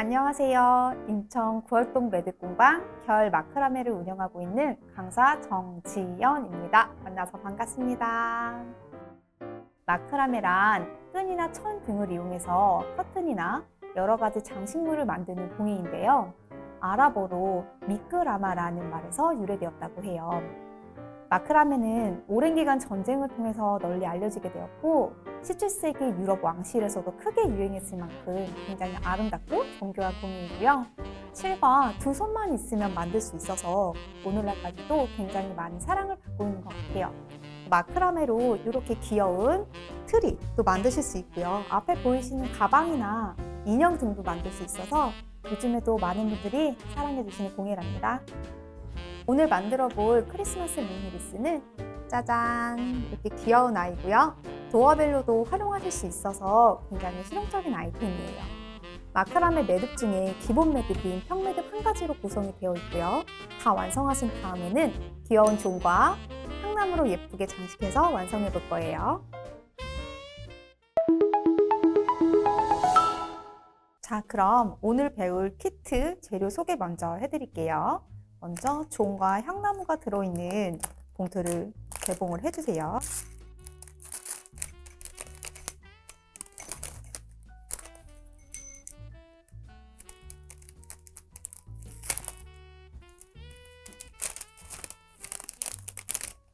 안녕하세요. 인천 구월동 매듭공방 결 마크라메를 운영하고 있는 강사 정지연입니다. 만나서 반갑습니다. 마크라메란 끈이나 천 등을 이용해서 커튼이나 여러 가지 장식물을 만드는 공예인데요. 아랍어로 미끄라마라는 말에서 유래되었다고 해요. 마크라메는 오랜 기간 전쟁을 통해서 널리 알려지게 되었고 17세기 유럽 왕실에서도 크게 유행했을 만큼 굉장히 아름답고 정교한 공예이고요. 실과 두 손만 있으면 만들 수 있어서 오늘날까지도 굉장히 많은 사랑을 받고 있는 것 같아요. 마크라메로 이렇게 귀여운 트리 또 만드실 수 있고요. 앞에 보이시는 가방이나 인형 등도 만들 수 있어서 요즘에도 많은 분들이 사랑해 주시는 공예랍니다. 오늘 만들어 볼 크리스마스 미니리스는 짜잔! 이렇게 귀여운 아이고요. 도어벨로도 활용하실 수 있어서 굉장히 실용적인 아이템이에요. 마크라메 매듭 중에 기본 매듭인 평매듭 한 가지로 구성이 되어 있고요. 다 완성하신 다음에는 귀여운 종과 향나무로 예쁘게 장식해서 완성해 볼 거예요. 자, 그럼 오늘 배울 키트 재료 소개 먼저 해드릴게요. 먼저 종과 향나무가 들어있는 봉투를 개봉을 해주세요.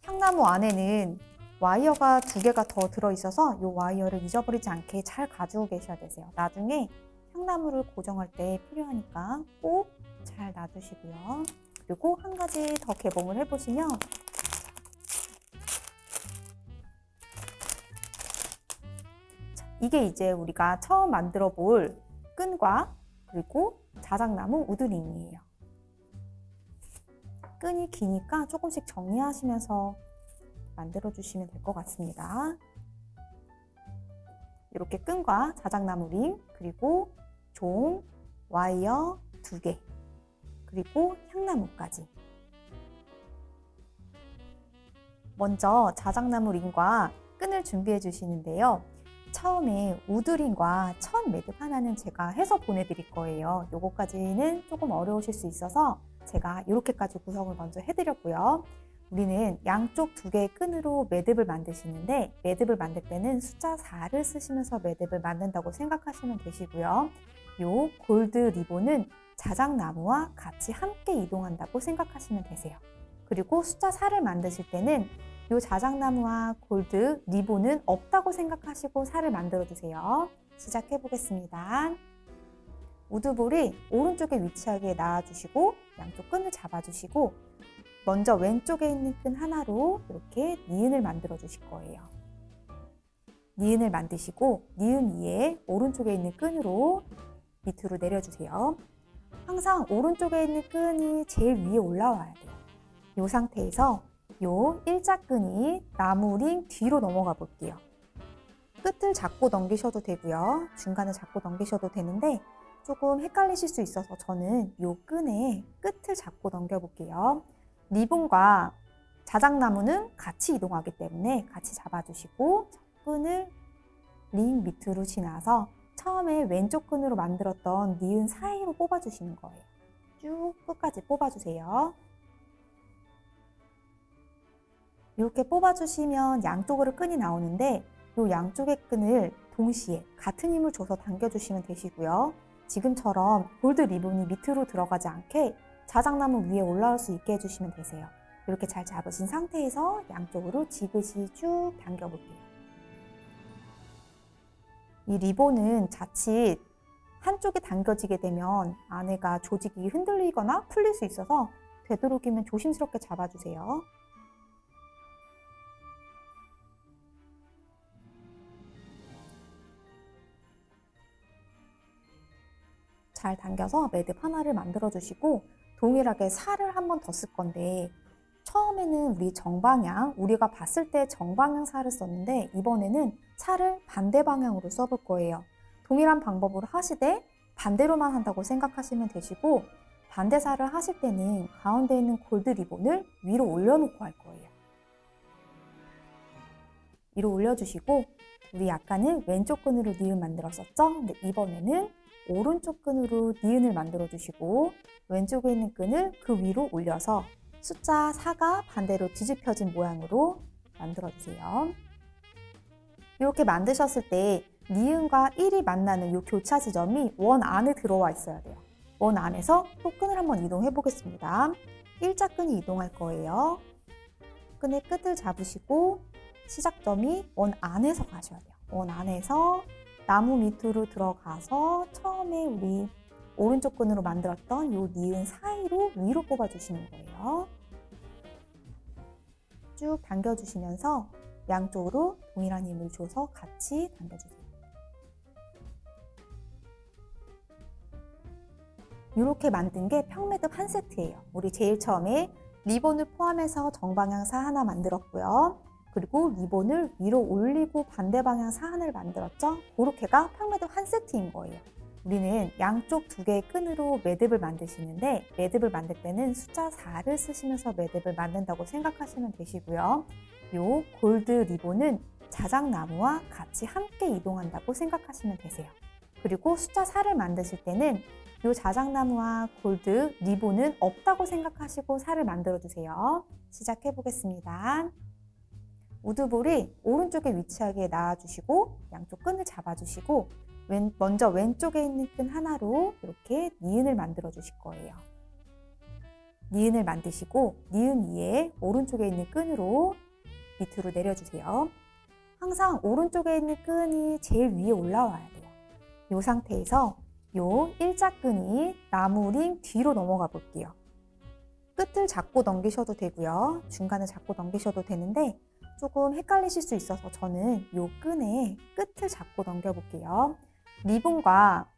향나무 안에는 와이어가 2개가 더 들어있어서 이 와이어를 잊어버리지 않게 잘 가지고 계셔야 되세요. 나중에 향나무를 고정할 때 필요하니까 꼭 잘 놔두시고요. 그리고 한 가지 더 개봉을 해보시면 이게 이제 우리가 처음 만들어 볼 끈과 그리고 자작나무 우드링이에요. 끈이 기니까 조금씩 정리하시면서 만들어 주시면 될 것 같습니다. 이렇게 끈과 자작나무 링, 그리고 종, 와이어 2개, 그리고 향나무까지. 먼저 자작나무 링과 끈을 준비해 주시는데요. 처음에 우드링과 천 매듭 하나는 제가 해서 보내드릴 거예요. 요거까지는 조금 어려우실 수 있어서 제가 이렇게까지 구성을 먼저 해드렸고요. 우리는 양쪽 2개의 끈으로 매듭을 만드시는데 매듭을 만들 때는 숫자 4를 쓰시면서 매듭을 만든다고 생각하시면 되시고요. 요 골드 리본은 자작나무와 같이 함께 이동한다고 생각하시면 되세요. 그리고 숫자 4를 만드실 때는 이 자작나무와 골드 리본은 없다고 생각하시고 4를 만들어 주세요. 시작해 보겠습니다. 우드볼이 오른쪽에 위치하게 놔주시고 양쪽 끈을 잡아주시고 먼저 왼쪽에 있는 끈 하나로 이렇게 니은을 만들어 주실 거예요. 니은을 만드시고 니은 위에 오른쪽에 있는 끈으로 밑으로 내려주세요. 항상 오른쪽에 있는 끈이 제일 위에 올라와야 돼요. 이 상태에서 요 일자끈이 나무 링 뒤로 넘어가 볼게요. 끝을 잡고 넘기셔도 되고요. 중간을 잡고 넘기셔도 되는데 조금 헷갈리실 수 있어서 저는 요 끈의 끝을 잡고 넘겨 볼게요. 리본과 자작나무는 같이 이동하기 때문에 같이 잡아주시고 끈을 링 밑으로 지나서 처음에 왼쪽 끈으로 만들었던 니은 사이로 뽑아주시는 거예요. 쭉 끝까지 뽑아주세요. 이렇게 뽑아주시면 양쪽으로 끈이 나오는데 이 양쪽의 끈을 동시에 같은 힘을 줘서 당겨주시면 되시고요. 지금처럼 골드 리본이 밑으로 들어가지 않게 자작나무 위에 올라올 수 있게 해주시면 되세요. 이렇게 잘 잡으신 상태에서 양쪽으로 지그시 쭉 당겨볼게요. 이 리본은 자칫 한쪽이 당겨지게 되면 안에가 조직이 흔들리거나 풀릴 수 있어서 되도록이면 조심스럽게 잡아주세요. 잘 당겨서 매듭 하나를 만들어 주시고 동일하게 살을 한 번 더 쓸 건데 처음에는 우리 정방향, 우리가 봤을 때 정방향 살을 썼는데 이번에는 살을 반대 방향으로 써볼 거예요. 동일한 방법으로 하시되 반대로만 한다고 생각하시면 되시고 반대 살을 하실 때는 가운데 있는 골드 리본을 위로 올려놓고 할 거예요. 위로 올려주시고 우리 아까는 왼쪽 끈으로 니은 만들었었죠? 근데 이번에는 오른쪽 끈으로 니은을 만들어 주시고 왼쪽에 있는 끈을 그 위로 올려서 숫자 4가 반대로 뒤집혀진 모양으로 만들어 주세요. 이렇게 만드셨을 때 니은과 1이 만나는 이 교차 지점이 원 안에 들어와 있어야 돼요. 원 안에서 또 끈을 한번 이동해 보겠습니다. 일자끈이 이동할 거예요. 끈의 끝을 잡으시고 시작점이 원 안에서 가셔야 돼요. 원 안에서 나무 밑으로 들어가서 처음에 우리 오른쪽 끈으로 만들었던 이 니은 사이로 위로 뽑아주시는 거예요. 쭉 당겨주시면서 양쪽으로 동일한 힘을 줘서 같이 당겨주세요. 이렇게 만든 게 평매듭 한 세트예요. 우리 제일 처음에 리본을 포함해서 정방향사 하나 만들었고요. 그리고 리본을 위로 올리고 반대 방향사 하나를 만들었죠. 그렇게가 평매듭 한 세트인 거예요. 우리는 양쪽 두 개의 끈으로 매듭을 만드시는데 매듭을 만들 때는 숫자 4를 쓰시면서 매듭을 만든다고 생각하시면 되시고요. 요 골드 리본은 자작나무와 같이 함께 이동한다고 생각하시면 되세요. 그리고 숫자 4를 만드실 때는 이 자작나무와 골드 리본은 없다고 생각하시고 4를 만들어 주세요. 시작해 보겠습니다. 우드볼이 오른쪽에 위치하게 놔주시고 양쪽 끈을 잡아주시고 먼저 왼쪽에 있는 끈 하나로 이렇게 니은을 만들어 주실 거예요. 니은을 만드시고 니은 위에 오른쪽에 있는 끈으로 밑으로 내려주세요. 항상 오른쪽에 있는 끈이 제일 위에 올라와야 돼요. 이 상태에서 요 일자끈이 나무 링 뒤로 넘어가 볼게요. 끝을 잡고 넘기셔도 되고요. 중간을 잡고 넘기셔도 되는데 조금 헷갈리실 수 있어서 저는 요 끈의 끝을 잡고 넘겨 볼게요. 리본과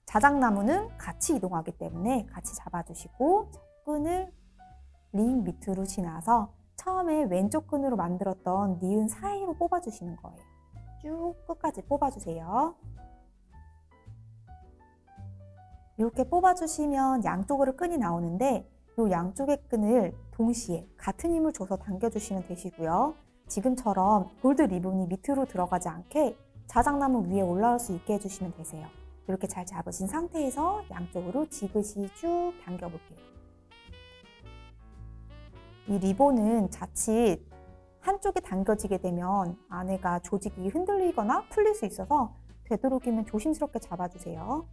자작나무는 같이 이동하기 때문에 같이 잡아주시고 끈을 링 밑으로 지나서 처음에 왼쪽 끈으로 만들었던 니은 사이로 뽑아주시는 거예요. 쭉 끝까지 뽑아주세요. 이렇게 뽑아주시면 양쪽으로 끈이 나오는데 이 양쪽의 끈을 동시에 같은 힘을 줘서 당겨주시면 되시고요. 지금처럼 골드 리본이 밑으로 들어가지 않게 자작나무 위에 올라올 수 있게 해주시면 되세요. 이렇게 잘 잡으신 상태에서 양쪽으로 지그시 쭉 당겨볼게요. 이 리본은 자칫 한쪽이 당겨지게 되면 안에가 조직이 흔들리거나 풀릴 수 있어서 되도록이면 조심스럽게 잡아주세요.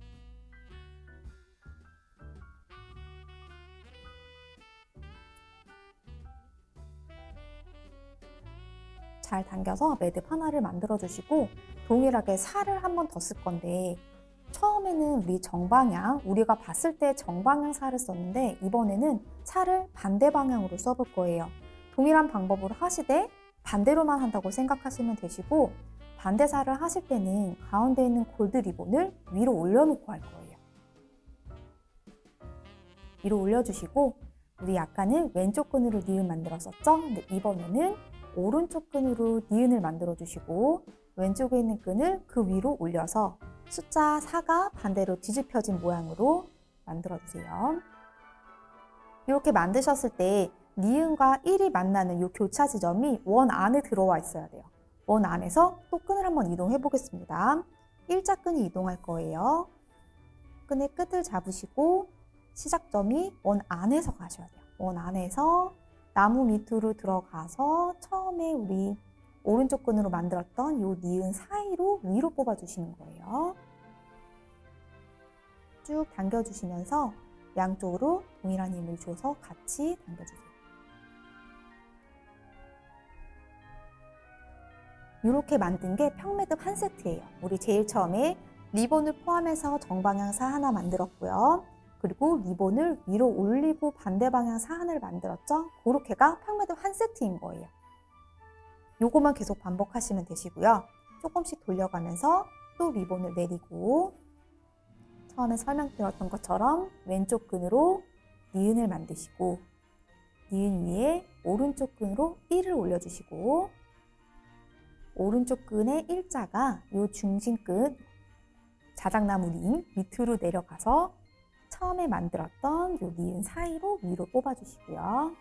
잘 당겨서 매듭 하나를 만들어 주시고 동일하게 살을 한 번 더 쓸 건데 처음에는 우리 정방향, 우리가 봤을 때 정방향 살을 썼는데 이번에는 살을 반대 방향으로 써볼 거예요. 동일한 방법으로 하시되 반대로만 한다고 생각하시면 되시고 반대 살을 하실 때는 가운데 있는 골드 리본을 위로 올려놓고 할 거예요. 위로 올려주시고 우리 아까는 왼쪽 끈으로 니은 만들었었죠? 근데 이번에는 오른쪽 끈으로 니은을 만들어 주시고 왼쪽에 있는 끈을 그 위로 올려서 숫자 4가 반대로 뒤집혀진 모양으로 만들어 주세요. 이렇게 만드셨을 때 니은과 1이 만나는 이 교차 지점이 원 안에 들어와 있어야 돼요. 원 안에서 또 끈을 한번 이동해 보겠습니다. 일자끈이 이동할 거예요. 끈의 끝을 잡으시고 시작점이 원 안에서 가셔야 돼요. 원 안에서 나무 밑으로 들어가서 처음에 우리 오른쪽 끈으로 만들었던 이 니은 사이로 위로 뽑아주시는 거예요. 쭉 당겨주시면서 양쪽으로 동일한 힘을 줘서 같이 당겨주세요. 이렇게 만든 게 평매듭 한 세트예요. 우리 제일 처음에 리본을 포함해서 정방향사 하나 만들었고요. 그리고 리본을 위로 올리고 반대 방향 사안을 만들었죠? 그렇게가 평매듭 한 세트인 거예요. 요거만 계속 반복하시면 되시고요. 조금씩 돌려가면서 또 리본을 내리고 처음에 설명드렸던 것처럼 왼쪽 끈으로 니은을 만드시고 니은 위에 오른쪽 끈으로 1을 올려주시고 오른쪽 끈의 일자가 요 중심끈 자작나무 링 밑으로 내려가서 처음에 만들었던 요 니은 사이로 위로 뽑아주시고요.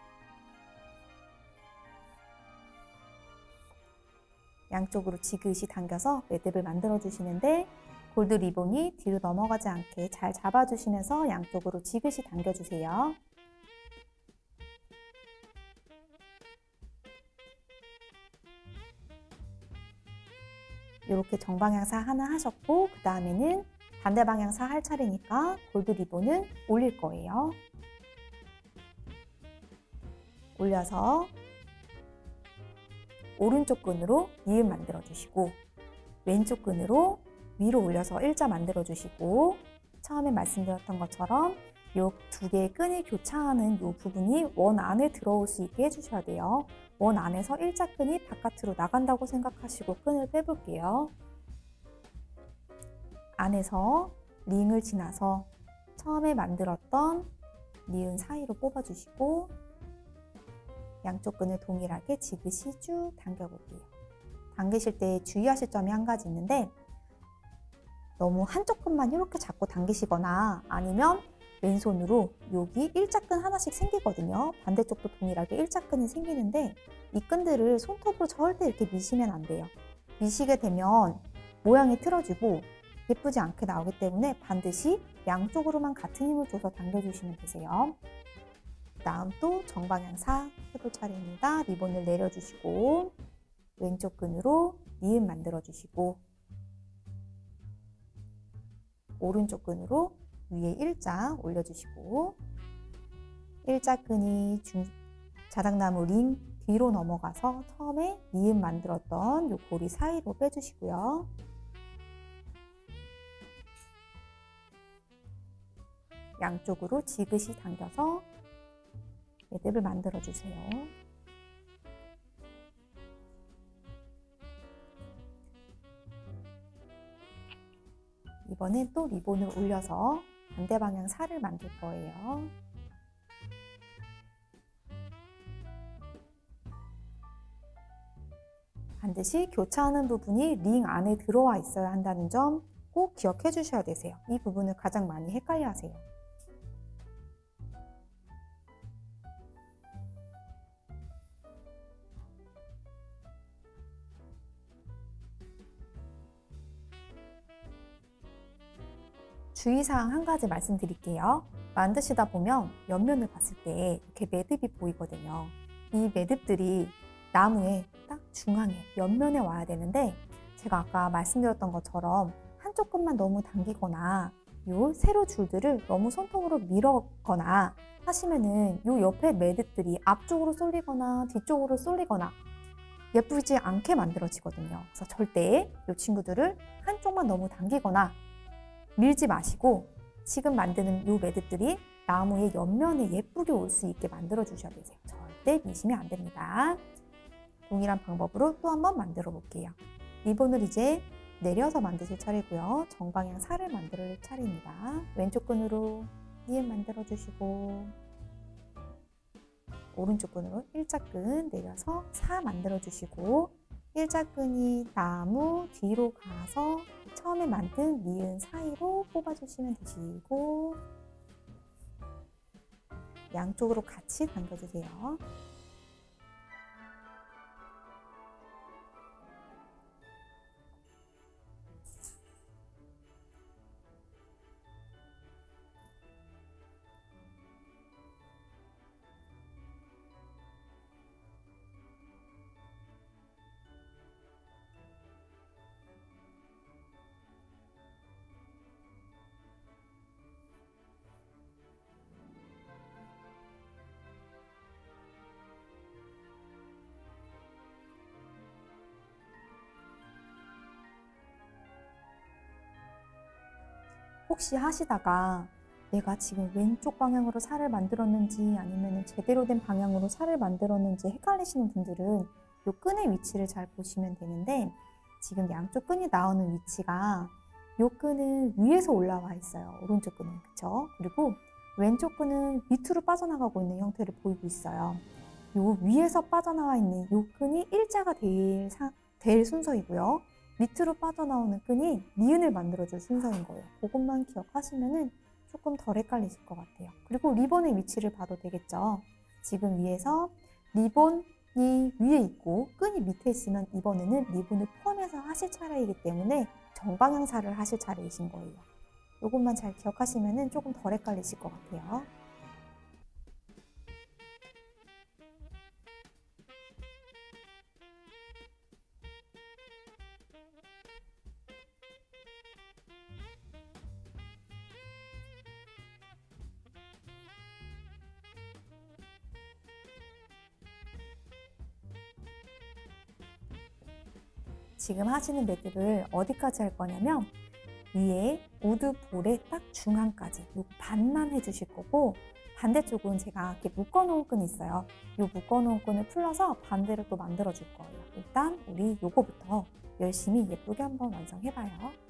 양쪽으로 지그시 당겨서 매듭을 만들어 주시는데 골드 리본이 뒤로 넘어가지 않게 잘 잡아주시면서 양쪽으로 지그시 당겨주세요. 이렇게 정방향사 하나 하셨고 그 다음에는 반대 방향사 할 차례니까 골드 리본을 올릴 거예요. 올려서 오른쪽 끈으로 니은 만들어 주시고 왼쪽 끈으로 위로 올려서 일자 만들어 주시고 처음에 말씀드렸던 것처럼 이 두 개의 끈이 교차하는 이 부분이 원 안에 들어올 수 있게 해주셔야 돼요. 원 안에서 일자 끈이 바깥으로 나간다고 생각하시고 끈을 빼볼게요. 안에서 링을 지나서 처음에 만들었던 니은 사이로 뽑아주시고 양쪽 끈을 동일하게 지그시 쭉 당겨볼게요. 당기실 때 주의하실 점이 한 가지 있는데 너무 한쪽 끈만 이렇게 잡고 당기시거나 아니면 왼손으로 여기 일자끈 하나씩 생기거든요. 반대쪽도 동일하게 일자끈이 생기는데 이 끈들을 손톱으로 절대 이렇게 미시면 안 돼요. 미시게 되면 모양이 틀어지고 예쁘지 않게 나오기 때문에 반드시 양쪽으로만 같은 힘을 줘서 당겨주시면 되세요. 다음 또 정방향사 해볼 차례입니다. 리본을 내려주시고 왼쪽 끈으로 니은 만들어주시고 오른쪽 끈으로 위에 일자 올려주시고 일자끈이 자작나무 링 뒤로 넘어가서 처음에 니은 만들었던 이 고리 사이로 빼주시고요. 양쪽으로 지그시 당겨서 매듭을 만들어주세요. 이번엔 또 리본을 올려서 반대 방향 살을 만들 거예요. 반드시 교차하는 부분이 링 안에 들어와 있어야 한다는 점 꼭 기억해 주셔야 되세요. 이 부분을 가장 많이 헷갈려 하세요. 주의사항 한 가지 말씀드릴게요. 만드시다 보면 옆면을 봤을 때 이렇게 매듭이 보이거든요. 이 매듭들이 나무의 딱 중앙에 옆면에 와야 되는데 제가 아까 말씀드렸던 것처럼 한쪽 끈만 너무 당기거나 요 세로 줄들을 너무 손톱으로 밀었거나 하시면은 요 옆에 매듭들이 앞쪽으로 쏠리거나 뒤쪽으로 쏠리거나 예쁘지 않게 만들어지거든요. 그래서 절대 이 친구들을 한쪽만 너무 당기거나 밀지 마시고 지금 만드는 이 매듭들이 나무의 옆면에 예쁘게 올 수 있게 만들어 주셔야 되세요. 절대 미시면 안 됩니다. 동일한 방법으로 또 한번 만들어 볼게요. 리본을 이제 내려서 만드실 차례고요. 정방향 살을 만들 차례입니다. 왼쪽 끈으로 니은 만들어 주시고 오른쪽 끈으로 일자끈 내려서 사 만들어 주시고 일자끈이 나무 뒤로 가서 처음에 만든 니은 사이로 뽑아주시면 되시고 양쪽으로 같이 당겨주세요. 혹시 하시다가 내가 지금 왼쪽 방향으로 살을 만들었는지 아니면 제대로 된 방향으로 살을 만들었는지 헷갈리시는 분들은 이 끈의 위치를 잘 보시면 되는데 지금 양쪽 끈이 나오는 위치가 이 끈은 위에서 올라와 있어요. 오른쪽 끈은. 그쵸? 그리고 왼쪽 끈은 밑으로 빠져나가고 있는 형태를 보이고 있어요. 이 위에서 빠져나와 있는 이 끈이 일자가 될 순서이고요. 밑으로 빠져나오는 끈이 니은을 만들어줄 순서인 거예요. 그것만 기억하시면 조금 덜 헷갈리실 것 같아요. 그리고 리본의 위치를 봐도 되겠죠. 지금 위에서 리본이 위에 있고 끈이 밑에 있으면 이번에는 리본을 포함해서 하실 차례이기 때문에 정방향사를 하실 차례이신 거예요. 이것만 잘 기억하시면 조금 덜 헷갈리실 것 같아요. 지금 하시는 매듭을 어디까지 할 거냐면 위에 우드 볼의 딱 중앙까지 요 반만 해주실 거고, 반대쪽은 제가 이렇게 묶어놓은 끈이 있어요. 요 묶어놓은 끈을 풀러서 반대로 또 만들어 줄 거예요. 일단 우리 요거부터 열심히 예쁘게 한번 완성해봐요.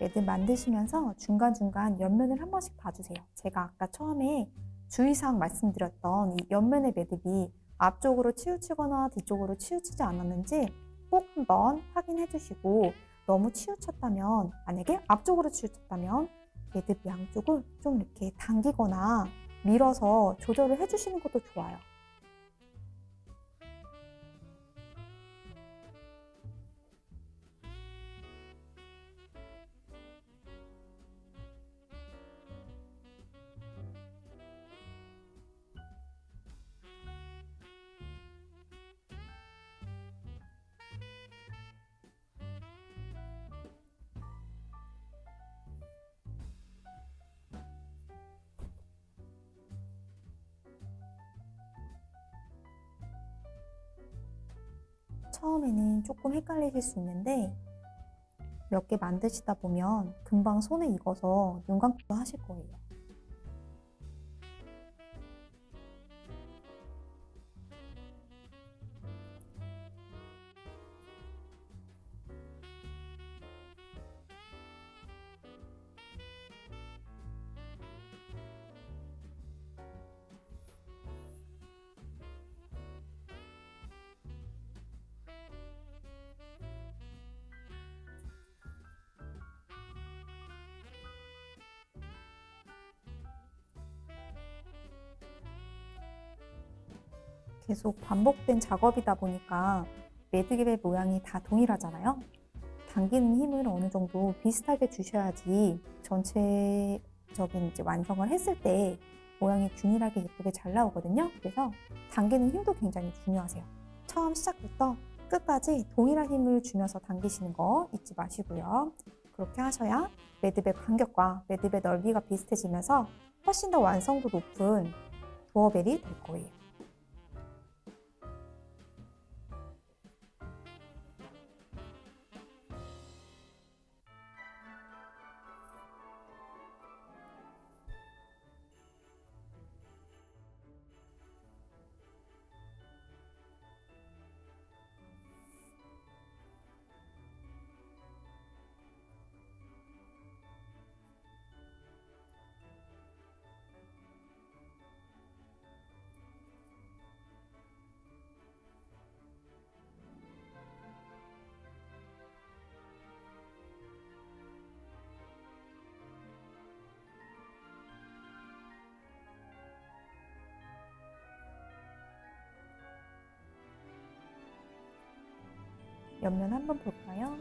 매듭 만드시면서 중간중간 옆면을 한 번씩 봐주세요. 제가 아까 처음에 주의사항 말씀드렸던 이 옆면의 매듭이 앞쪽으로 치우치거나 뒤쪽으로 치우치지 않았는지 꼭 한번 확인해 주시고, 너무 치우쳤다면, 만약에 앞쪽으로 치우쳤다면 매듭 양쪽을 좀 이렇게 당기거나 밀어서 조절을 해주시는 것도 좋아요. 처음에는 조금 헷갈리실 수 있는데 몇 개 만드시다 보면 금방 손에 익어서 눈 감고도 하실 거예요. 계속 반복된 작업이다 보니까 매듭의 모양이 다 동일하잖아요. 당기는 힘을 어느 정도 비슷하게 주셔야지 전체적인 이제 완성을 했을 때 모양이 균일하게 예쁘게 잘 나오거든요. 그래서 당기는 힘도 굉장히 중요하세요. 처음 시작부터 끝까지 동일한 힘을 주면서 당기시는 거 잊지 마시고요. 그렇게 하셔야 매듭의 간격과 매듭의 넓이가 비슷해지면서 훨씬 더 완성도 높은 도어벨이 될 거예요. 옆면 한번 볼까요?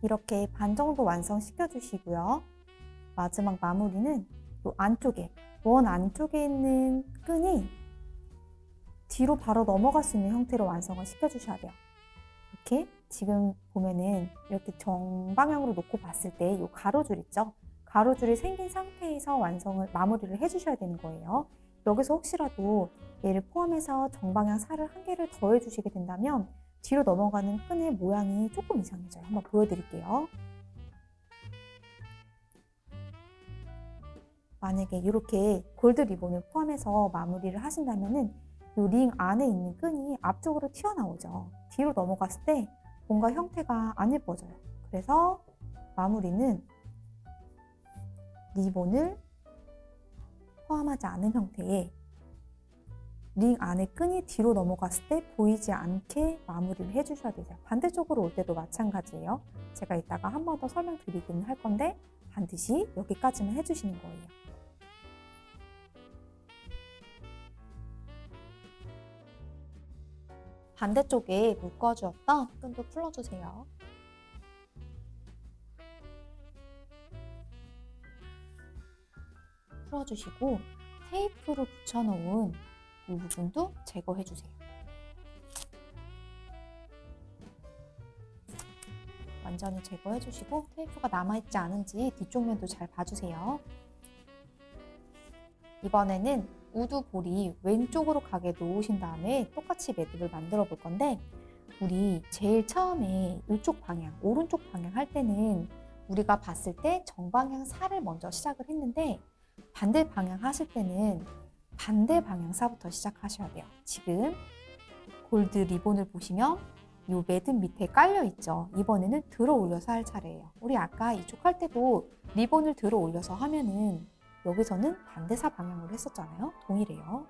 이렇게 반 정도 완성시켜 주시고요. 마지막 마무리는 이 안쪽에, 원 안쪽에 있는 끈이 뒤로 바로 넘어갈 수 있는 형태로 완성을 시켜 주셔야 돼요. 이렇게 지금 보면은 이렇게 정방향으로 놓고 봤을 때 이 가로줄 있죠? 가로줄이 생긴 상태에서 마무리를 해주셔야 되는 거예요. 여기서 혹시라도 얘를 포함해서 정방향 살을 한 개를 더 해주시게 된다면 뒤로 넘어가는 끈의 모양이 조금 이상해져요. 한번 보여드릴게요. 만약에 이렇게 골드 리본을 포함해서 마무리를 하신다면은 이 링 안에 있는 끈이 앞쪽으로 튀어나오죠. 뒤로 넘어갔을 때 뭔가 형태가 안 예뻐져요. 그래서 마무리는 리본을 포함하지 않은 형태의 링 안에 끈이 뒤로 넘어갔을 때 보이지 않게 마무리를 해주셔야 되죠. 반대쪽으로 올 때도 마찬가지예요. 제가 이따가 한 번 더 설명드리긴 할 건데 반드시 여기까지만 해주시는 거예요. 반대쪽에 묶어주었던 끈도 풀어주세요. 풀어주시고 테이프로 붙여놓은 이 부분도 제거해주세요. 완전히 제거해주시고 테이프가 남아있지 않은지 뒤쪽 면도 잘 봐주세요. 이번에는 우드 볼이 왼쪽으로 가게 놓으신 다음에 똑같이 매듭을 만들어 볼 건데 우리 제일 처음에 이쪽 방향, 오른쪽 방향 할 때는 우리가 봤을 때 정방향 살을 먼저 시작을 했는데 반대 방향 하실 때는 반대 방향사부터 시작하셔야 돼요. 지금 골드 리본을 보시면 이 매듭 밑에 깔려 있죠. 이번에는 들어 올려서 할 차례예요. 우리 아까 이쪽 할 때도 리본을 들어 올려서 하면은 여기서는 반대사 방향으로 했었잖아요. 동일해요.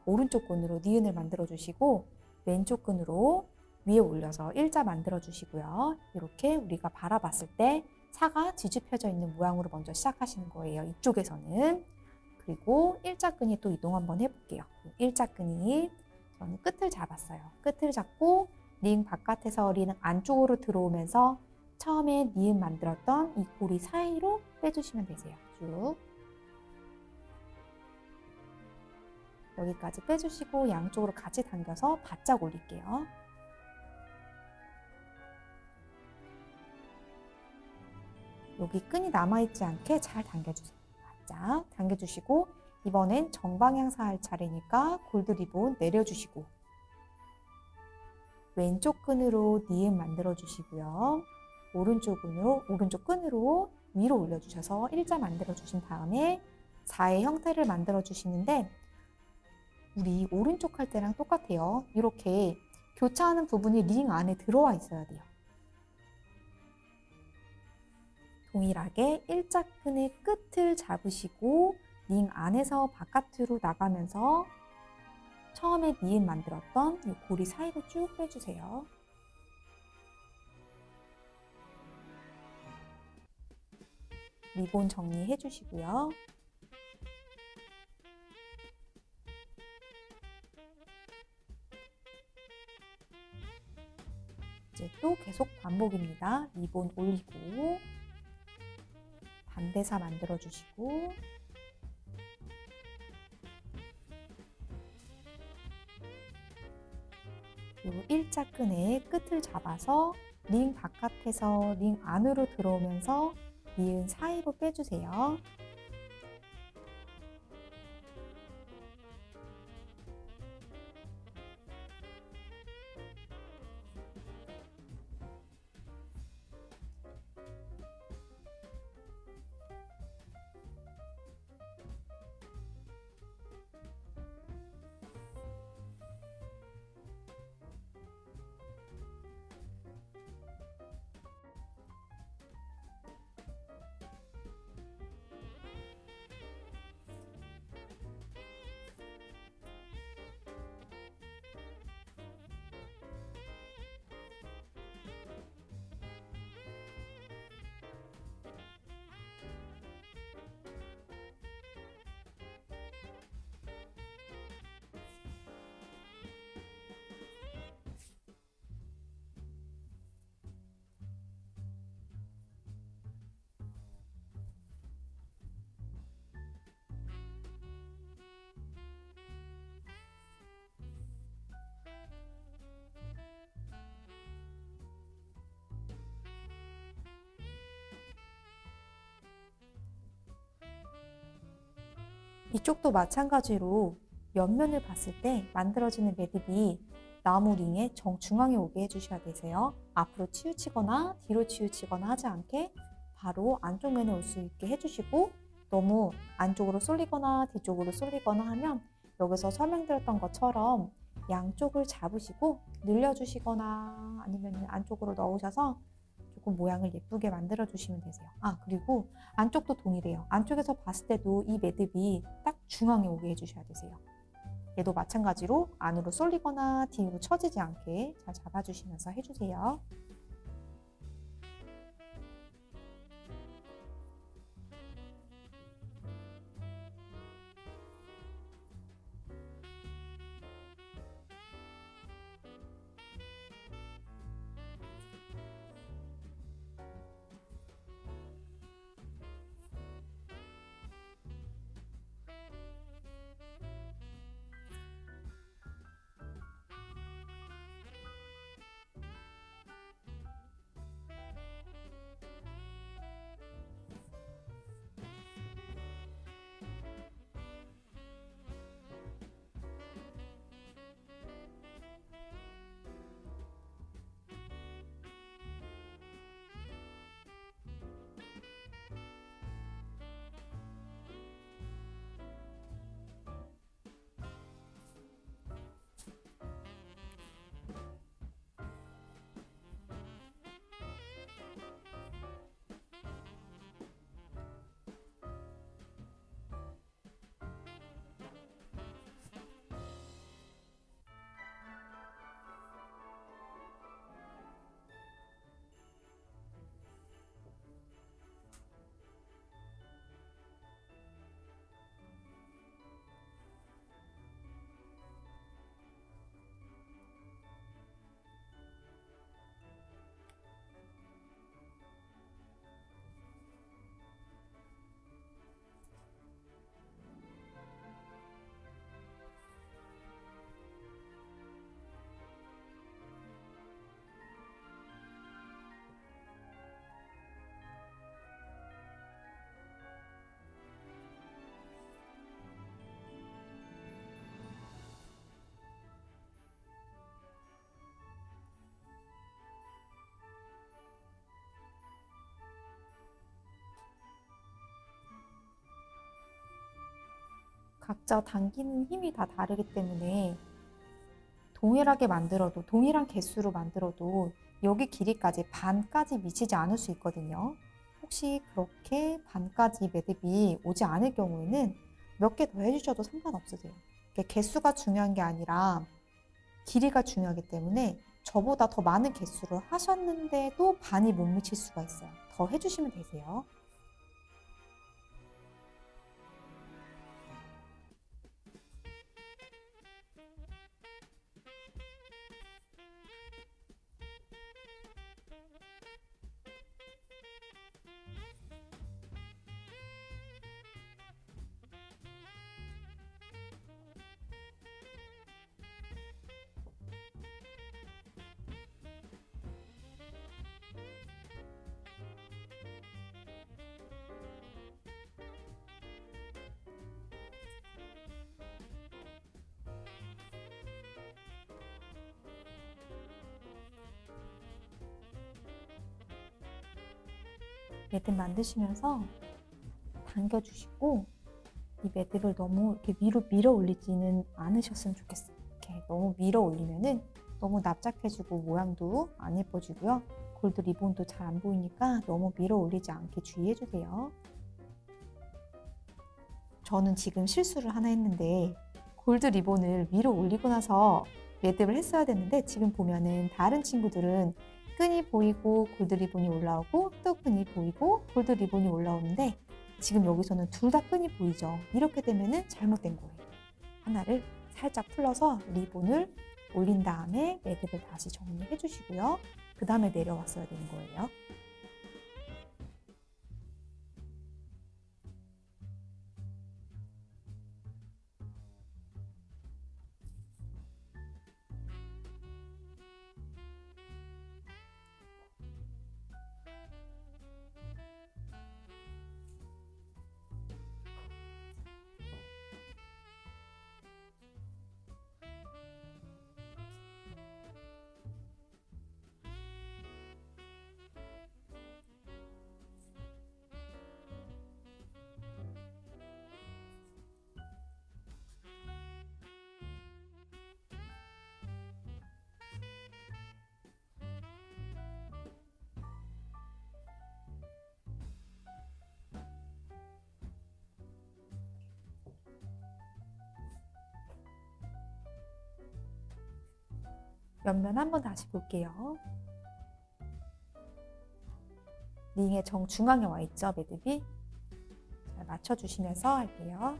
오른쪽 끈으로 니은을 만들어 주시고 왼쪽 끈으로 위에 올려서 일자 만들어 주시고요. 이렇게 우리가 바라봤을 때 사가 뒤집혀져 있는 모양으로 먼저 시작하시는 거예요. 이쪽에서는. 그리고 일자끈이 또 이동 한번 해볼게요. 일자끈이 저는 끝을 잡았어요. 끝을 잡고 링 바깥에서 링 안쪽으로 들어오면서 처음에 니은 만들었던 이 고리 사이로 빼주시면 되세요. 쭉 여기까지 빼주시고 양쪽으로 같이 당겨서 바짝 올릴게요. 여기 끈이 남아있지 않게 잘 당겨주세요. 바짝 당겨주시고 이번엔 정방향 살 차례니까 골드 리본 내려주시고 왼쪽 끈으로 니은 만들어주시고요. 오른쪽 끈으로 위로 올려주셔서 일자 만들어주신 다음에 4의 형태를 만들어주시는데 우리 오른쪽 할 때랑 똑같아요. 이렇게 교차하는 부분이 링 안에 들어와 있어야 돼요. 동일하게 일자끈의 끝을 잡으시고 링 안에서 바깥으로 나가면서 처음에 니은 만들었던 이 고리 사이로 쭉 빼주세요. 리본 정리해 주시고요. 이제 또 계속 반복입니다. 리본 올리고 반대사 만들어 주시고 이 일자끈의 끝을 잡아서 링 바깥에서 링 안으로 들어오면서 니은 사이로 빼주세요. 이쪽도 마찬가지로 옆면을 봤을 때 만들어지는 매듭이 나무 링의 정중앙에 오게 해주셔야 되세요. 앞으로 치우치거나 뒤로 치우치거나 하지 않게 바로 안쪽 면에 올 수 있게 해주시고, 너무 안쪽으로 쏠리거나 뒤쪽으로 쏠리거나 하면 여기서 설명드렸던 것처럼 양쪽을 잡으시고 늘려주시거나 아니면 안쪽으로 넣으셔서 조금 모양을 예쁘게 만들어 주시면 되세요. 그리고 안쪽도 동일해요. 안쪽에서 봤을 때도 이 매듭이 딱 중앙에 오게 해주셔야 되세요. 얘도 마찬가지로 안으로 쏠리거나 뒤로 처지지 않게 잘 잡아주시면서 해주세요. 각자 당기는 힘이 다 다르기 때문에 동일하게 만들어도, 동일한 개수로 만들어도 여기 길이까지 반까지 미치지 않을 수 있거든요. 혹시 그렇게 반까지 매듭이 오지 않을 경우에는 몇 개 더 해주셔도 상관없으세요. 개수가 중요한 게 아니라 길이가 중요하기 때문에 저보다 더 많은 개수를 하셨는데도 반이 못 미칠 수가 있어요. 더 해주시면 되세요. 매듭 만드시면서 당겨주시고, 이 매듭을 너무 이렇게 위로 밀어 올리지는 않으셨으면 좋겠어요. 이렇게 너무 밀어 올리면은 너무 납작해지고 모양도 안 예뻐지고요. 골드 리본도 잘 안 보이니까 너무 밀어 올리지 않게 주의해주세요. 저는 지금 실수를 하나 했는데, 골드 리본을 위로 올리고 나서 매듭을 했어야 됐는데, 지금 보면은 다른 친구들은 끈이 보이고 골드 리본이 올라오고 또 끈이 보이고 골드 리본이 올라오는데, 지금 여기서는 둘 다 끈이 보이죠. 이렇게 되면은 잘못된 거예요. 하나를 살짝 풀러서 리본을 올린 다음에 매듭을 다시 정리해 주시고요. 그 다음에 내려왔어야 되는 거예요. 옆면 한번 다시 볼게요. 링의 정중앙에 와 있죠, 매듭이. 잘 맞춰주시면서 할게요.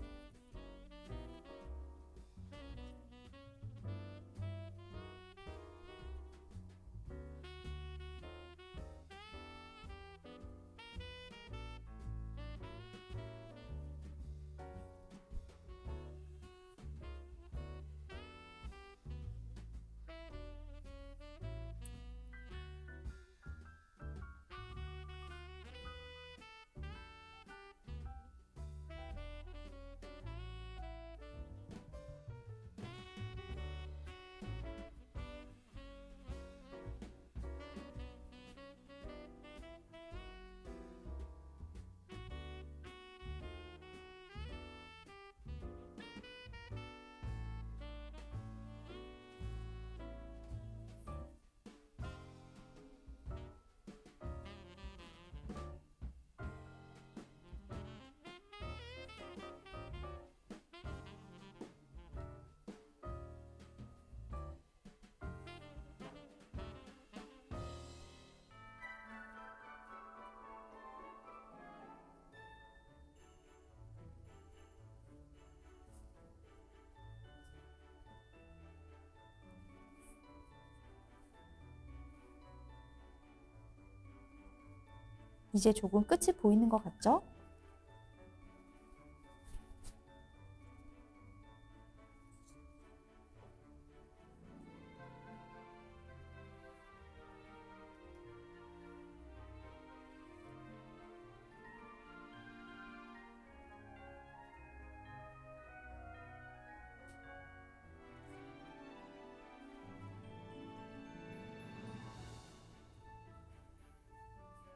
이제 조금 끝이 보이는 것 같죠?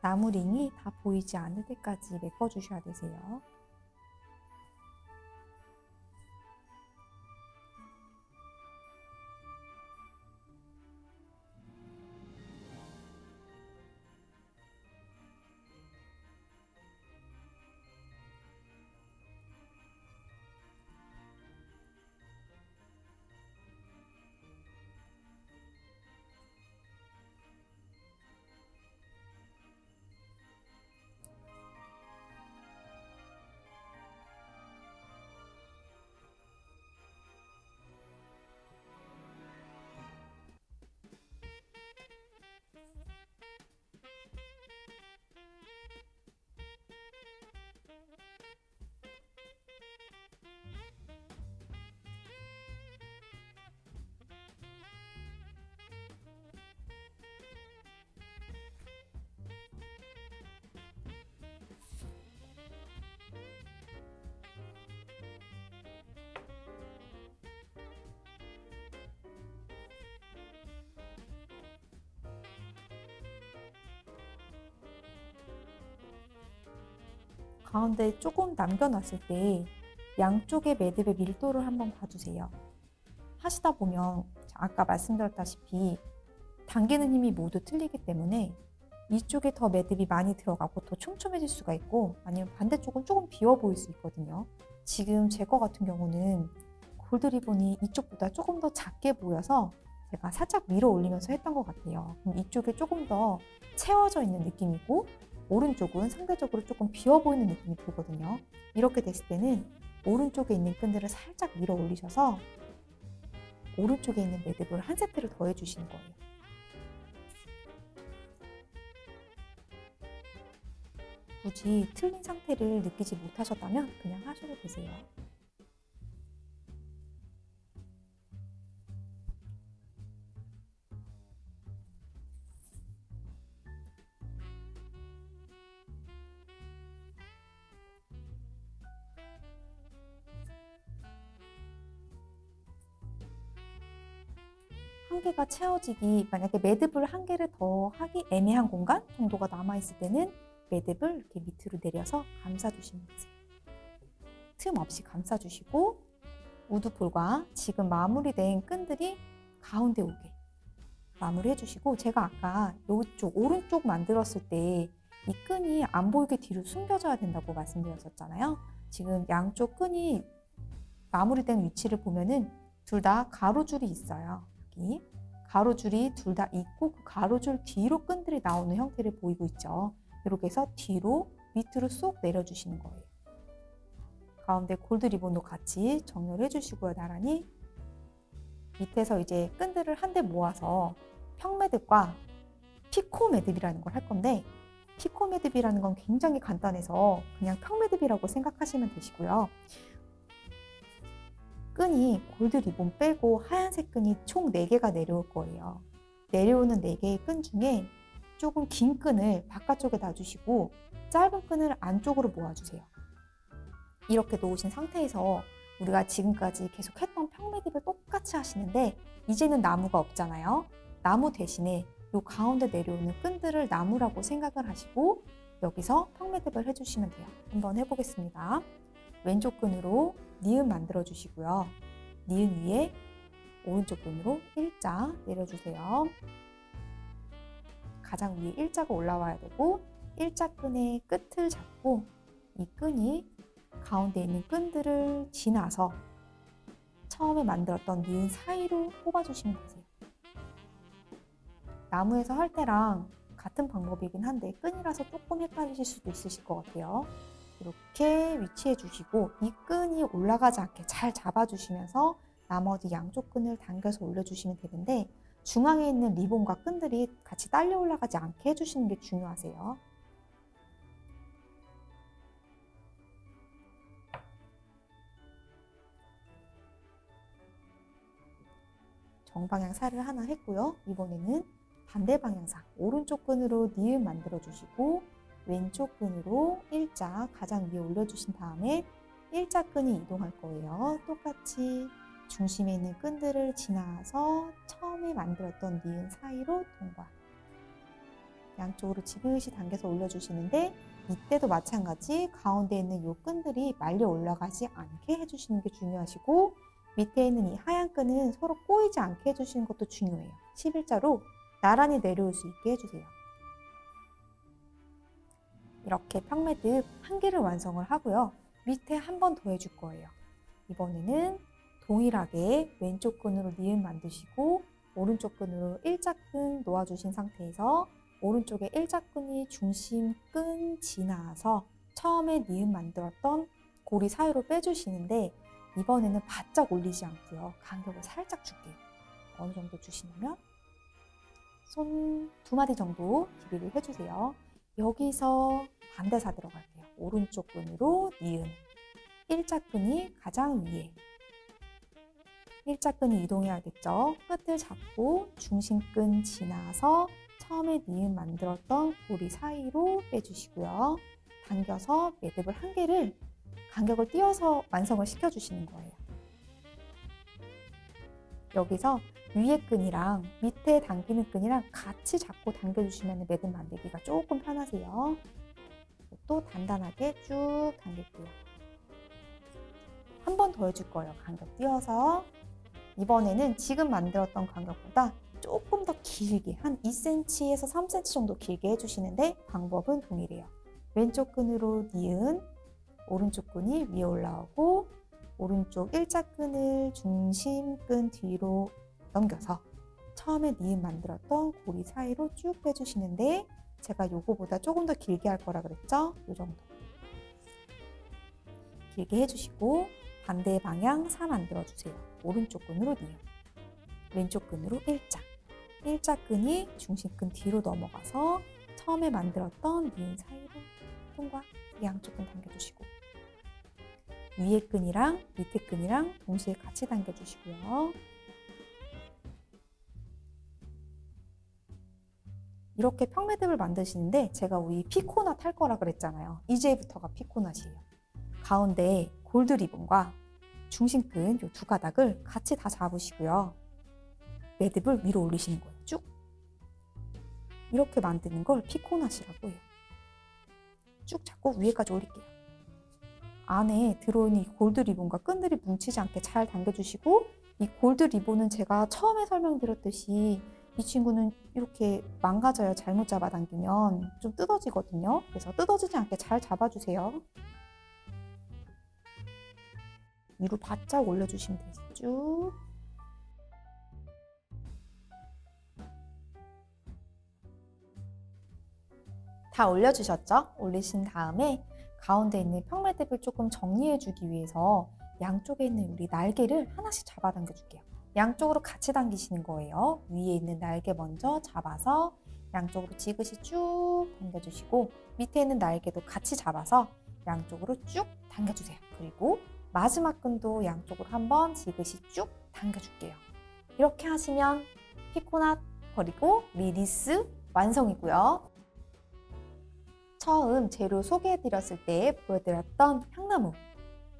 나무 링이 다 보이지 않을 때까지 메꿔주셔야 되세요. 가운데 조금 남겨놨을 때 양쪽의 매듭의 밀도를 한번 봐주세요. 하시다 보면 아까 말씀드렸다시피 당기는 힘이 모두 틀리기 때문에 이쪽에 더 매듭이 많이 들어가고 더 촘촘해질 수가 있고, 아니면 반대쪽은 조금 비어 보일 수 있거든요. 지금 제 거 같은 경우는 골드 리본이 이쪽보다 조금 더 작게 보여서 제가 살짝 밀어 올리면서 했던 것 같아요. 그럼 이쪽에 조금 더 채워져 있는 느낌이고, 오른쪽은 상대적으로 조금 비어 보이는 느낌이 들거든요. 이렇게 됐을 때는 오른쪽에 있는 끈들을 살짝 밀어 올리셔서 오른쪽에 있는 매듭을 한 세트를 더 해주시는 거예요. 굳이 틀린 상태를 느끼지 못하셨다면 그냥 하셔도 되세요. 한 개가 채워지기, 만약에 매듭을 한 개를 더 하기 애매한 공간 정도가 남아있을 때는 매듭을 이렇게 밑으로 내려서 감싸주시면 되세요. 틈 없이 감싸주시고, 우드볼과 지금 마무리된 끈들이 가운데 오게 마무리 해주시고, 제가 아까 이쪽 오른쪽 만들었을 때 이 끈이 안 보이게 뒤로 숨겨져야 된다고 말씀드렸었잖아요. 지금 양쪽 끈이 마무리된 위치를 보면은 둘 다 가로줄이 있어요. 여기 가로줄이 둘 다 있고 그 가로줄 뒤로 끈들이 나오는 형태를 보이고 있죠. 이렇게 해서 뒤로 밑으로 쏙 내려주시는 거예요. 가운데 골드 리본도 같이 정렬해 주시고요. 나란히 밑에서 이제 끈들을 한데 모아서 평매듭과 피코 매듭이라는 걸 할 건데, 피코 매듭이라는 건 굉장히 간단해서 그냥 평매듭이라고 생각하시면 되시고요. 끈이 골드 리본 빼고 하얀색 끈이 총 4개가 내려올 거예요. 내려오는 4개의 끈 중에 조금 긴 끈을 바깥쪽에 놔주시고 짧은 끈을 안쪽으로 모아주세요. 이렇게 놓으신 상태에서 우리가 지금까지 계속 했던 평매듭을 똑같이 하시는데, 이제는 나무가 없잖아요. 나무 대신에 이 가운데 내려오는 끈들을 나무라고 생각을 하시고 여기서 평매듭을 해주시면 돼요. 한번 해보겠습니다. 왼쪽 끈으로 니은 만들어 주시고요. 니은 위에 오른쪽 끈으로 일자 내려주세요. 가장 위에 일자가 올라와야 되고, 일자 끈의 끝을 잡고 이 끈이 가운데 있는 끈들을 지나서 처음에 만들었던 니은 사이로 뽑아주시면 되세요. 나무에서 할 때랑 같은 방법이긴 한데 끈이라서 조금 헷갈리실 수도 있으실 것 같아요. 이렇게 위치해 주시고 이 끈이 올라가지 않게 잘 잡아주시면서 나머지 양쪽 끈을 당겨서 올려주시면 되는데, 중앙에 있는 리본과 끈들이 같이 딸려 올라가지 않게 해주시는 게 중요하세요. 정방향 살을 하나 했고요. 이번에는 반대 방향상 오른쪽 끈으로 니은 만들어 주시고 왼쪽 끈으로 일자 가장 위에 올려주신 다음에 일자 끈이 이동할 거예요. 똑같이 중심에 있는 끈들을 지나서 처음에 만들었던 니은 사이로 통과. 양쪽으로 지그시 당겨서 올려주시는데, 이때도 마찬가지 가운데 있는 이 끈들이 말려 올라가지 않게 해주시는 게 중요하시고, 밑에 있는 이 하얀 끈은 서로 꼬이지 않게 해주시는 것도 중요해요. 11자로 나란히 내려올 수 있게 해주세요. 이렇게 평매듭 한 개를 완성을 하고요. 밑에 한 번 더 해줄 거예요. 이번에는 동일하게 왼쪽 끈으로 니은 만드시고 오른쪽 끈으로 일자끈 놓아주신 상태에서 오른쪽에 일자끈이 중심 끈 지나서 처음에 니은 만들었던 고리 사이로 빼주시는데, 이번에는 바짝 올리지 않고요. 간격을 살짝 줄게요. 어느 정도 주시냐면 손 2마디 정도 길이를 해주세요. 여기서 반대사 들어갈게요. 오른쪽 끈으로 니은, 일자끈이 가장 위에, 일자끈이 이동해야겠죠. 끝을 잡고 중심끈 지나서 처음에 니은 만들었던 고리 사이로 빼주시고요. 당겨서 매듭을 한 개를 간격을 띄어서 완성을 시켜주시는 거예요. 여기서 위에 끈이랑 밑에 당기는 끈이랑 같이 잡고 당겨주시면 매듭 만들기가 조금 편하세요. 또 단단하게 쭉 당길게요. 한 번 더 해줄 거예요. 간격 띄어서. 이번에는 지금 만들었던 간격보다 조금 더 길게 한 2cm에서 3cm 정도 길게 해주시는데 방법은 동일해요. 왼쪽 끈으로 니은, 오른쪽 끈이 위에 올라오고 오른쪽 일자끈을 중심끈 뒤로 넘겨서 처음에 니은 만들었던 고리 사이로 쭉 빼주시는데, 제가 요거보다 조금 더 길게 할 거라 그랬죠? 요 정도 길게 해주시고 반대 방향 사 만들어주세요. 오른쪽 끈으로 니은, 왼쪽 끈으로 일자끈이 중심끈 뒤로 넘어가서 처음에 만들었던 니은 사이로 통과. 양쪽 끈 당겨주시고 위에 끈이랑 밑에 끈이랑 동시에 같이 당겨주시고요. 이렇게 평매듭을 만드시는데, 제가 우리 피코낫 할 거라 그랬잖아요. 이제부터가 피코낫이에요. 가운데 골드 리본과 중심끈 이 2가닥을 같이 다 잡으시고요. 매듭을 위로 올리시는 거예요. 쭉. 이렇게 만드는 걸 피코낫이라고 해요. 쭉 잡고 위에까지 올릴게요. 안에 들어있는 이 골드 리본과 끈들이 뭉치지 않게 잘 당겨주시고, 이 골드 리본은 제가 처음에 설명드렸듯이 이 친구는 이렇게 망가져요. 잘못 잡아당기면 좀 뜯어지거든요. 그래서 뜯어지지 않게 잘 잡아주세요. 위로 바짝 올려주시면 되죠. 쭉. 다 올려주셨죠? 올리신 다음에 가운데 있는 평매듭을 조금 정리해주기 위해서 양쪽에 있는 우리 날개를 하나씩 잡아당겨 줄게요. 양쪽으로 같이 당기시는 거예요. 위에 있는 날개 먼저 잡아서 양쪽으로 지그시 쭉 당겨주시고 밑에 있는 날개도 같이 잡아서 양쪽으로 쭉 당겨주세요. 그리고 마지막 끈도 양쪽으로 한번 지그시 쭉 당겨줄게요. 이렇게 하시면 피코낫 그리고 미니리스 완성이고요. 처음 재료 소개해드렸을 때 보여드렸던 향나무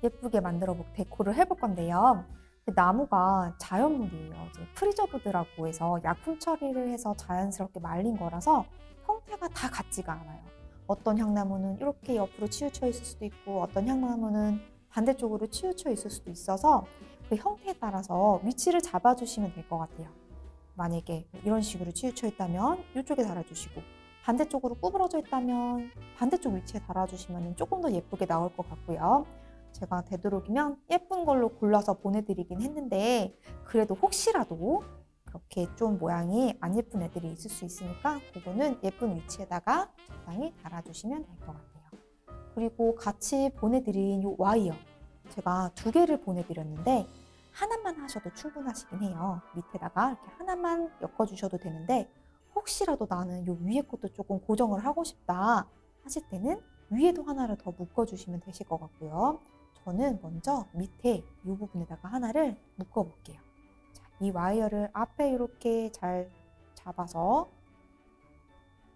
예쁘게 만들어 볼 데코를 해볼 건데요. 그 나무가 자연물이에요. 이제 프리저브드라고 해서 약품 처리를 해서 자연스럽게 말린 거라서 형태가 다 같지가 않아요. 어떤 향나무는 이렇게 옆으로 치우쳐 있을 수도 있고 어떤 향나무는 반대쪽으로 치우쳐 있을 수도 있어서 그 형태에 따라서 위치를 잡아주시면 될 것 같아요. 만약에 이런 식으로 치우쳐 있다면 이쪽에 달아주시고 반대쪽으로 구부러져 있다면 반대쪽 위치에 달아주시면 조금 더 예쁘게 나올 것 같고요. 제가 되도록이면 예쁜 걸로 골라서 보내드리긴 했는데 그래도 혹시라도 그렇게 좀 모양이 안 예쁜 애들이 있을 수 있으니까 그거는 예쁜 위치에다가 적당히 달아주시면 될 것 같아요. 그리고 같이 보내드린 이 와이어 제가 2개를 보내드렸는데 하나만 하셔도 충분하시긴 해요. 밑에다가 이렇게 하나만 엮어주셔도 되는데 혹시라도 나는 이 위에 것도 조금 고정을 하고 싶다 하실 때는 위에도 하나를 더 묶어주시면 되실 것 같고요. 저는 먼저 밑에 이 부분에다가 하나를 묶어 볼게요. 자, 이 와이어를 앞에 이렇게 잘 잡아서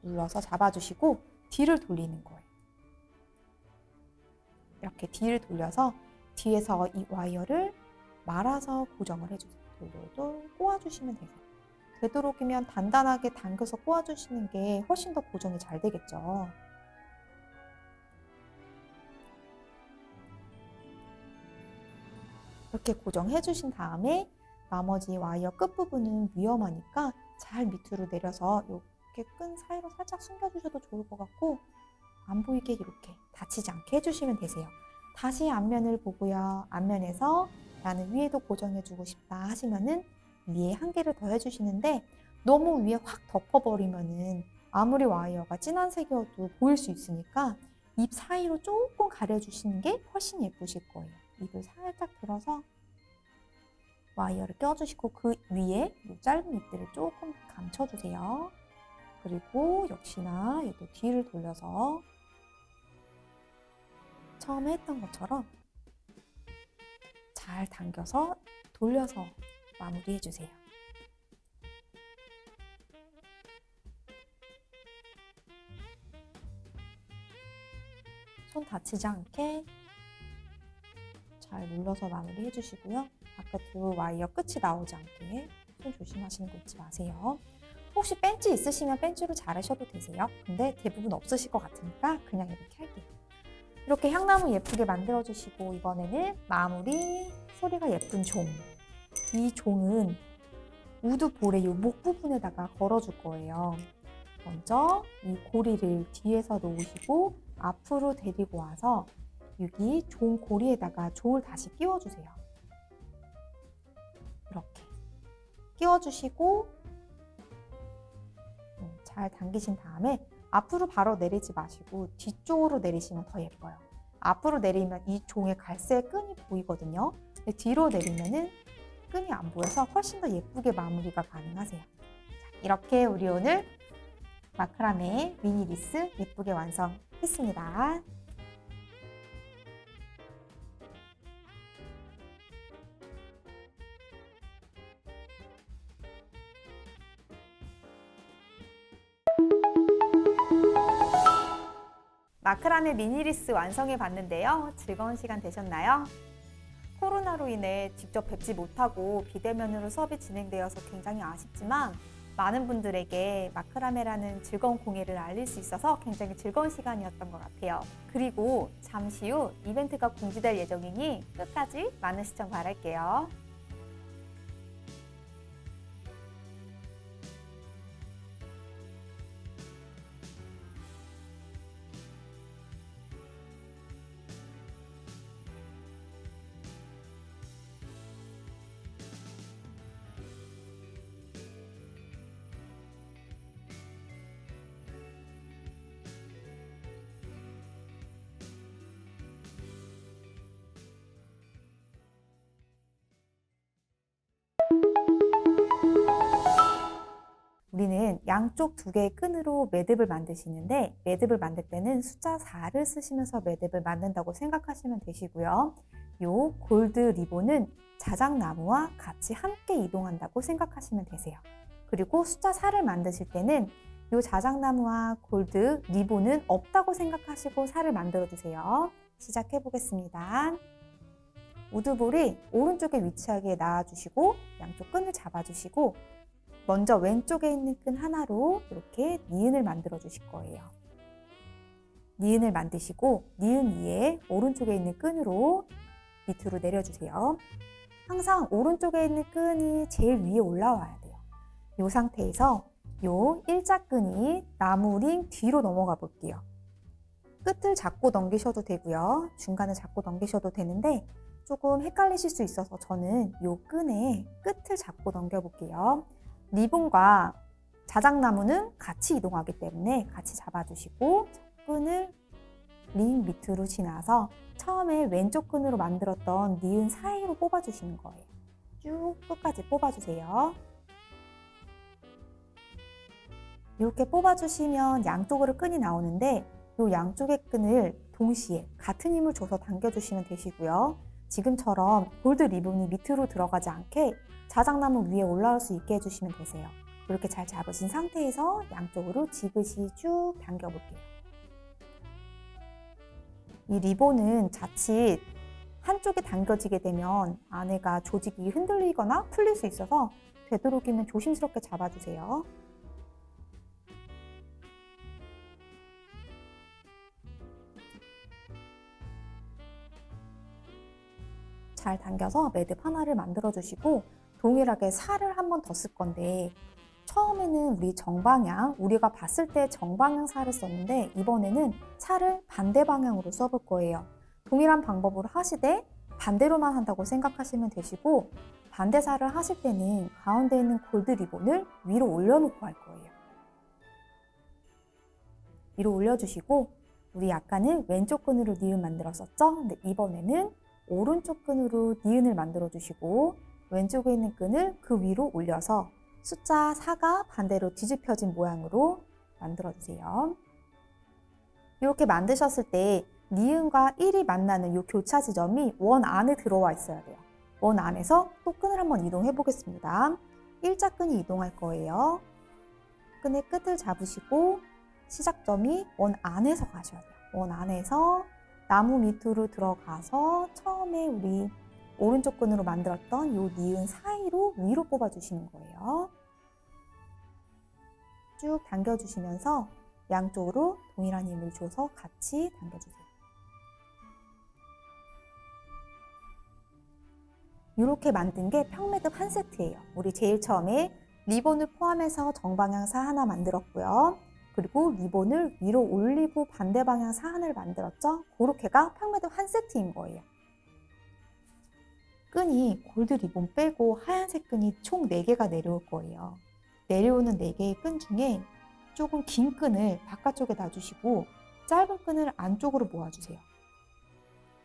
눌러서 잡아주시고 뒤를 돌리는 거예요. 이렇게 뒤를 돌려서 뒤에서 이 와이어를 말아서 고정을 해주세요. 돌돌돌 꼬아주시면 되세요. 되도록이면 단단하게 당겨서 꼬아주시는 게 훨씬 더 고정이 잘 되겠죠. 이렇게 고정해 주신 다음에 나머지 와이어 끝부분은 위험하니까 잘 밑으로 내려서 이렇게 끈 사이로 살짝 숨겨주셔도 좋을 것 같고 안 보이게 이렇게 다치지 않게 해주시면 되세요. 다시 앞면을 보고요. 앞면에서 나는 위에도 고정해주고 싶다 하시면은 위에 한 개를 더 해주시는데 너무 위에 확 덮어버리면은 아무리 와이어가 진한 색이어도 보일 수 있으니까 입 사이로 조금 가려주시는 게 훨씬 예쁘실 거예요. 입을 살짝 들어서 와이어를 껴주시고 그 위에 이 짧은 잎들을 조금 감춰주세요. 그리고 역시나 얘도 뒤를 돌려서 처음에 했던 것처럼 잘 당겨서 돌려서 마무리해 주세요. 손 다치지 않게 잘 눌러서 마무리해 주시고요. 바깥으로 와이어 끝이 나오지 않게 손 조심하시는 거 잊지 마세요. 혹시 벤치 있으시면 벤치로 자르셔도 되세요. 근데 대부분 없으실 것 같으니까 그냥 이렇게 할게요. 이렇게 향나무 예쁘게 만들어 주시고 이번에는 마무리 소리가 예쁜 종. 이 종은 우드 볼의 이 목 부분에다가 걸어줄 거예요. 먼저 이 고리를 뒤에서 놓으시고 앞으로 데리고 와서 여기 종 고리에다가 종을 다시 끼워주세요. 이렇게 끼워주시고 잘 당기신 다음에 앞으로 바로 내리지 마시고 뒤쪽으로 내리시면 더 예뻐요. 앞으로 내리면 이 종의 갈색 끈이 보이거든요. 근데 뒤로 내리면은 끈이 안 보여서 훨씬 더 예쁘게 마무리가 가능하세요. 자, 이렇게 우리 오늘 마크라메 미니리스 예쁘게 완성했습니다. 마크라메 미니리스 완성해 봤는데요. 즐거운 시간 되셨나요? 코로나로 인해 직접 뵙지 못하고 비대면으로 수업이 진행되어서 굉장히 아쉽지만 많은 분들에게 마크라메라는 즐거운 공예를 알릴 수 있어서 굉장히 즐거운 시간이었던 것 같아요. 그리고 잠시 후 이벤트가 공지될 예정이니 끝까지 많은 시청 바랄게요. 우리는 양쪽 두 개의 끈으로 매듭을 만드시는데 매듭을 만들 때는 숫자 4를 쓰시면서 매듭을 만든다고 생각하시면 되시고요. 요 골드 리본은 자작나무와 같이 함께 이동한다고 생각하시면 되세요. 그리고 숫자 4를 만드실 때는 요 자작나무와 골드 리본은 없다고 생각하시고 4를 만들어 주세요. 시작해 보겠습니다. 우드볼이 오른쪽에 위치하게 놔주시고 양쪽 끈을 잡아주시고 먼저 왼쪽에 있는 끈 하나로 이렇게 니은을 만들어 주실 거예요. 니은을 만드시고 니은 위에 오른쪽에 있는 끈으로 밑으로 내려주세요. 항상 오른쪽에 있는 끈이 제일 위에 올라와야 돼요. 이 상태에서 요 일자끈이 나무 링 뒤로 넘어가 볼게요. 끝을 잡고 넘기셔도 되고요. 중간을 잡고 넘기셔도 되는데 조금 헷갈리실 수 있어서 저는 요 끈의 끝을 잡고 넘겨 볼게요. 리본과 자작나무는 같이 이동하기 때문에 같이 잡아주시고 끈을 링 밑으로 지나서 처음에 왼쪽 끈으로 만들었던 니은 사이로 뽑아주시는 거예요. 쭉 끝까지 뽑아주세요. 이렇게 뽑아주시면 양쪽으로 끈이 나오는데 이 양쪽의 끈을 동시에 같은 힘을 줘서 당겨주시면 되시고요. 지금처럼 골드 리본이 밑으로 들어가지 않게 자작나무 위에 올라올 수 있게 해주시면 되세요. 이렇게 잘 잡으신 상태에서 양쪽으로 지그시 쭉 당겨볼게요. 이 리본은 자칫 한쪽에 당겨지게 되면 안에가 조직이 흔들리거나 풀릴 수 있어서 되도록이면 조심스럽게 잡아주세요. 잘 당겨서 매듭 하나를 만들어 주시고 동일하게 살을 한 번 더 쓸 건데 처음에는 우리 정방향, 우리가 봤을 때 정방향 살을 썼는데 이번에는 살을 반대 방향으로 써볼 거예요. 동일한 방법으로 하시되 반대로만 한다고 생각하시면 되시고 반대 살을 하실 때는 가운데 있는 골드 리본을 위로 올려놓고 할 거예요. 위로 올려주시고 우리 아까는 왼쪽 끈으로 니은 만들었었죠? 근데 이번에는 오른쪽 끈으로 니은을 만들어 주시고 왼쪽에 있는 끈을 그 위로 올려서 숫자 4가 반대로 뒤집혀진 모양으로 만들어 주세요. 이렇게 만드셨을 때 니은과 1이 만나는 이 교차 지점이 원 안에 들어와 있어야 돼요. 원 안에서 또 끈을 한번 이동해 보겠습니다. 일자끈이 이동할 거예요. 끈의 끝을 잡으시고 시작점이 원 안에서 가셔야 돼요. 원 안에서 나무 밑으로 들어가서 처음에 우리 오른쪽 끈으로 만들었던 이 니은 사이로 위로 뽑아주시는 거예요. 쭉 당겨주시면서 양쪽으로 동일한 힘을 줘서 같이 당겨주세요. 이렇게 만든 게 평매듭 한 세트예요. 우리 제일 처음에 리본을 포함해서 정방향 사 하나 만들었고요. 그리고 리본을 위로 올리고 반대 방향 사안을 만들었죠. 그렇게가 평매듭 한 세트인 거예요. 끈이 골드 리본 빼고 하얀색 끈이 총 4개가 내려올 거예요. 내려오는 4개의 끈 중에 조금 긴 끈을 바깥쪽에 놔주시고 짧은 끈을 안쪽으로 모아주세요.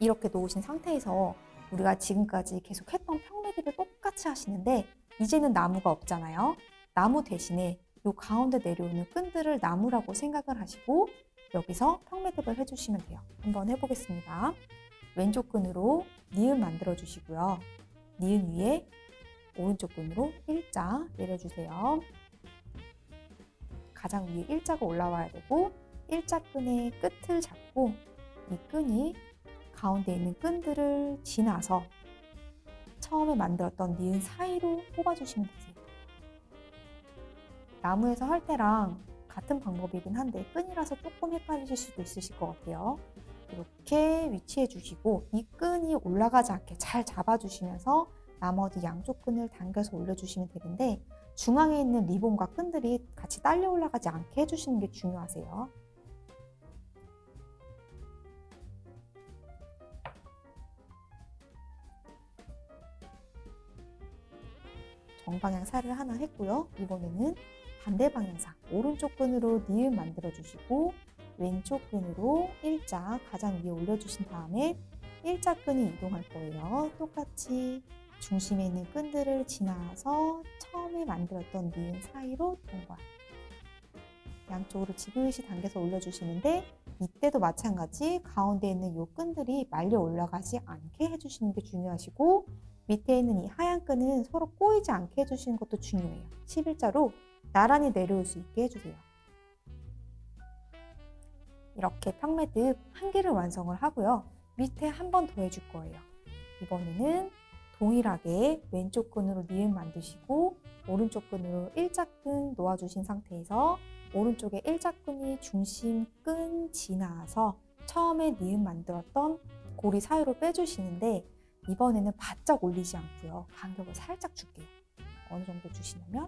이렇게 놓으신 상태에서 우리가 지금까지 계속 했던 평매듭을 똑같이 하시는데 이제는 나무가 없잖아요. 나무 대신에 이 가운데 내려오는 끈들을 나무라고 생각을 하시고 여기서 평매듭을 해주시면 돼요. 한번 해보겠습니다. 왼쪽 끈으로 니은 만들어 주시고요. 니은 위에 오른쪽 끈으로 일자 내려주세요. 가장 위에 일자가 올라와야 되고 일자끈의 끝을 잡고 이 끈이 가운데 있는 끈들을 지나서 처음에 만들었던 니은 사이로 뽑아주시면 되세요. 나무에서 할 때랑 같은 방법이긴 한데 끈이라서 조금 헷갈리실 수도 있으실 것 같아요. 이렇게 위치해 주시고 이 끈이 올라가지 않게 잘 잡아주시면서 나머지 양쪽 끈을 당겨서 올려주시면 되는데 중앙에 있는 리본과 끈들이 같이 딸려 올라가지 않게 해주시는 게 중요하세요. 정방향 살을 하나 했고요. 이번에는 반대 방향사 오른쪽 끈으로 니은 만들어 주시고 왼쪽 끈으로 일자 가장 위에 올려주신 다음에 일자 끈이 이동할 거예요. 똑같이 중심에 있는 끈들을 지나서 처음에 만들었던 니은 사이로 통과. 양쪽으로 지그시 당겨서 올려주시는데 이때도 마찬가지 가운데 있는 이 끈들이 말려 올라가지 않게 해주시는 게 중요하시고 밑에 있는 이 하얀 끈은 서로 꼬이지 않게 해주시는 것도 중요해요. 11자로 나란히 내려올 수 있게 해주세요. 이렇게 평매듭 한 개를 완성을 하고요. 밑에 한 번 더 해줄 거예요. 이번에는 동일하게 왼쪽 끈으로 니은 만드시고 오른쪽 끈으로 일자끈 놓아주신 상태에서 오른쪽에 일자끈이 중심끈 지나서 처음에 니은 만들었던 고리 사이로 빼주시는데 이번에는 바짝 올리지 않고요. 간격을 살짝 줄게요. 어느 정도 주시냐면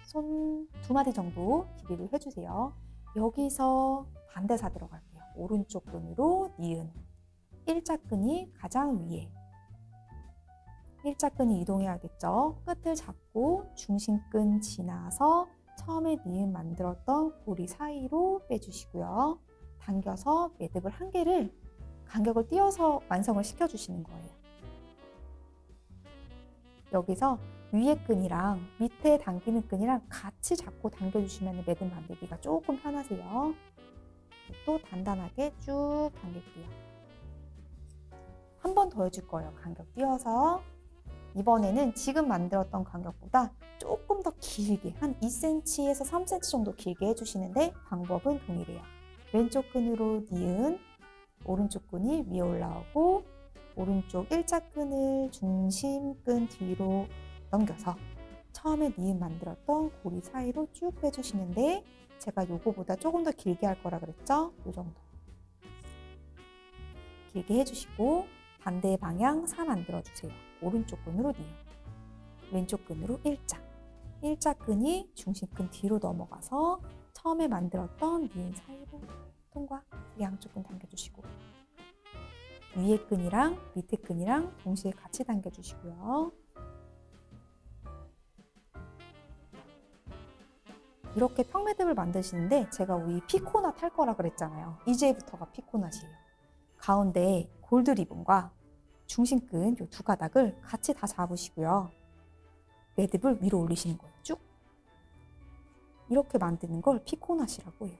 손 2마디 정도 길이를 해주세요. 여기서 반대사 들어갈게요. 오른쪽 끈으로 니은, 일자끈이 가장 위에. 일자끈이 이동해야겠죠. 끝을 잡고 중심끈 지나서 처음에 니은 만들었던 고리 사이로 빼주시고요. 당겨서 매듭을 한 개를 간격을 띄어서 완성을 시켜주시는 거예요. 여기서 위에 끈이랑 밑에 당기는 끈이랑 같이 잡고 당겨주시면 매듭 만들기가 조금 편하세요. 또 단단하게 쭉 당길게요. 한 번 더 해줄 거예요. 간격 띄어서. 이번에는 지금 만들었던 간격보다 조금 더 길게 한 2cm에서 3cm 정도 길게 해주시는데 방법은 동일해요. 왼쪽 끈으로 니은, 오른쪽 끈이 위에 올라오고 오른쪽 일자끈을 중심끈 뒤로 넘겨서 처음에 니은 만들었던 고리 사이로 쭉 빼주시는데 제가 요거보다 조금 더 길게 할 거라 그랬죠? 요 정도 길게 해주시고 반대 방향 4 만들어주세요. 오른쪽 끈으로 니은, 왼쪽 끈으로 일자끈이 중심끈 뒤로 넘어가서 처음에 만들었던 니은 사이로 통과. 양쪽 끈 당겨주시고 위에 끈이랑 밑에 끈이랑 동시에 같이 당겨주시고요. 이렇게 평매듭을 만드시는데 제가 우리 피코낫 할 거라 그랬잖아요. 이제부터가 피코낫이에요. 가운데 골드 리본과 중심끈 이 2가닥을 같이 다 잡으시고요. 매듭을 위로 올리시는 거예요. 쭉. 이렇게 만드는 걸 피코낫이라고 해요.